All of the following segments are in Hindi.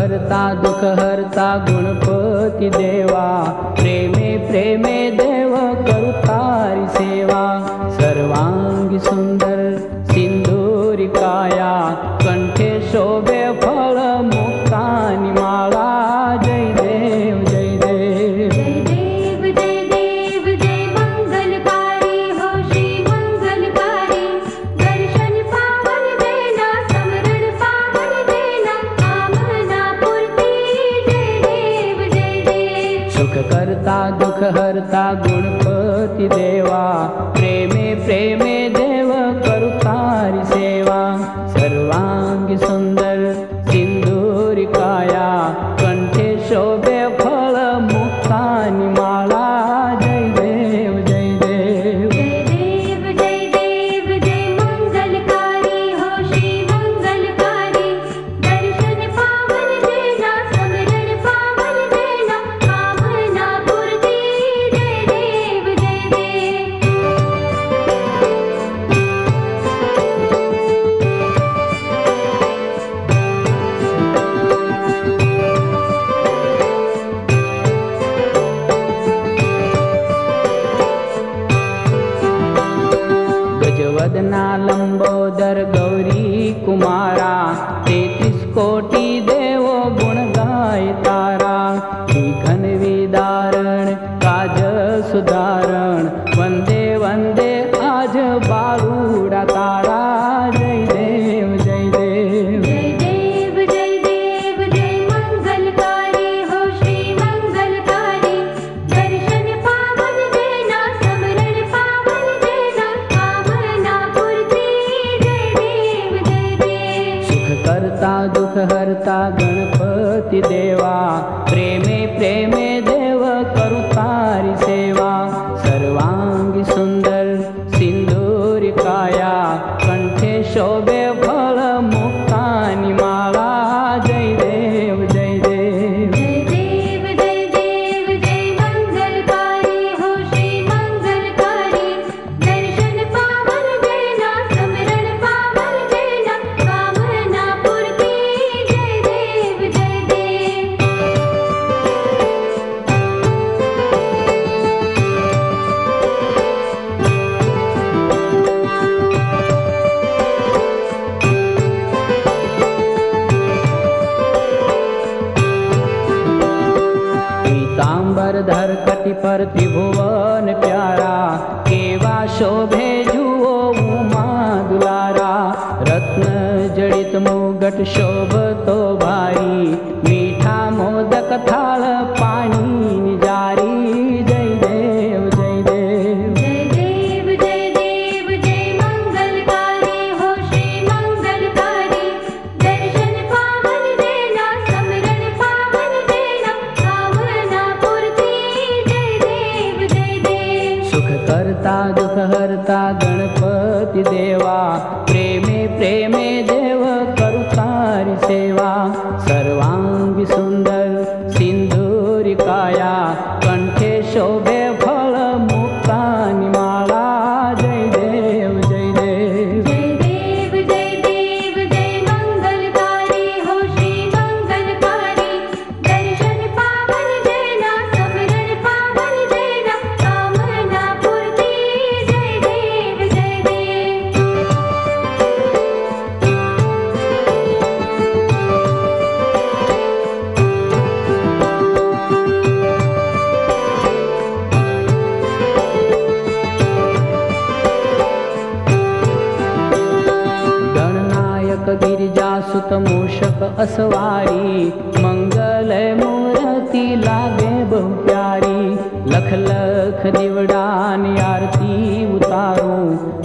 करता दुख हरता गुणपती देवा, प्रेमे प्रेमे देव करू तारी सेवा। सर्वांगी सुंदर सिंदूरी काया, कंठे शोभे फळ मुक्तानी माळा। जय देव जय देव जय देव जय देव जय मंगलकारी हो श्री मंगलकारी। दर्शन पावन देना समरण पावन देना, कामना पूर्ति। जय देव जय देव सुख करता दुख हरता गुणपती देवा, प्रेमे प्रेमे देव करू तारी सेवा। सर्वांगी सुंदर सिंदूरी काया, कंठे शोभे फळ मुक्तानी माळा। जय देव जय देव जय देव जय देव जय मंगलकारी हो श्री मंगलकारी। दर्शन पावन देना समरण पावन देना, कामना पूर्ति। जय देव जय देव गजवदना लंबोदर गौरी कुमारा, 33 कोटी देवो गुण गाय तारा। घन विदारण काज सुधारण, वंदे वंदे आज बाळुडा तारा। जय देव जय देव जय देव जय देव जय मंगलकारी हो श्री मंगलकारी। दर्शन पावन देना समरण पावन देना, कामना पूर्ति। जय देव जय देव सुख करता दुख हरता गणपती देवा, प्रेमे प्रेमे देव करू तारी सेवा। सर्वांगी सुंदर सिंदूरी काया, कंठे शोभे फळ मुक्तानी माळा। जय देव जय देव जय देव जय देव जय मंगलकारी हो श्री मंगलकारी। दर्शन पावन देना समरण पावन देना, कामना पूर्ति। जय देव जय देव पीतांबरधर कटि पर त्रिभुवन प्यारा, केवा शोभे जुओ उमा दुलारा। रत्न जडित मुगट शोभतो भारी, मीठा मोदक थाळ पाणी निजारी। जय देव जय देव जय देव जय देव जय मंगलकारी हो श्री मंगलकारी। दर्शन पावन देना समरण पावन देना, कामना पूर्ति। जय देव जय देव सुख करता दुख हरता गणपती देवा, प्रेमे प्रेमे देव करू तारी सेवा। सर्वांगी सुंदर सिंदूरी काया, कंठे शोभे फळ मुक्तानी माळा। जय देव जय देव जय देव जय देव जय मंगलकारी हो श्री मंगलकारी। दर्शन पावन देना समरण पावन देना, कामना पूर्ति। जय देव जय देव गणनायक गिरिजासुत मूषक असवारी, मंगलय मूर्ति लागे बहु प्यारी। लख लख दिवडानी आरती उतारो,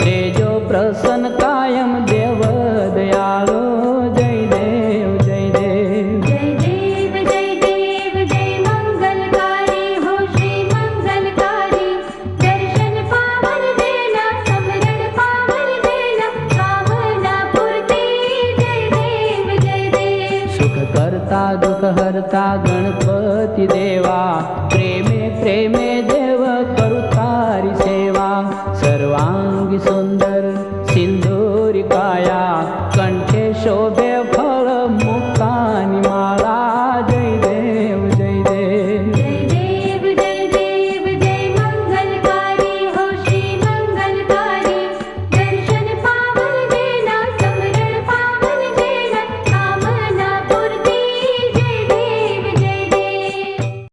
रेजो प्रसन्न कायम देव दयाळो। जय देव जय देव जय देव जय देव जय मंगलकारी हो श्री मंगलकारी। दर्शन पावन देना समरण पावन देना, कामना पूर्ति। जय देव जय देव सुख करता दुख हरता गणपती देवा, प्रेमे प्रेमे देव करू तारी सेवा। सर्वांगी सुंदर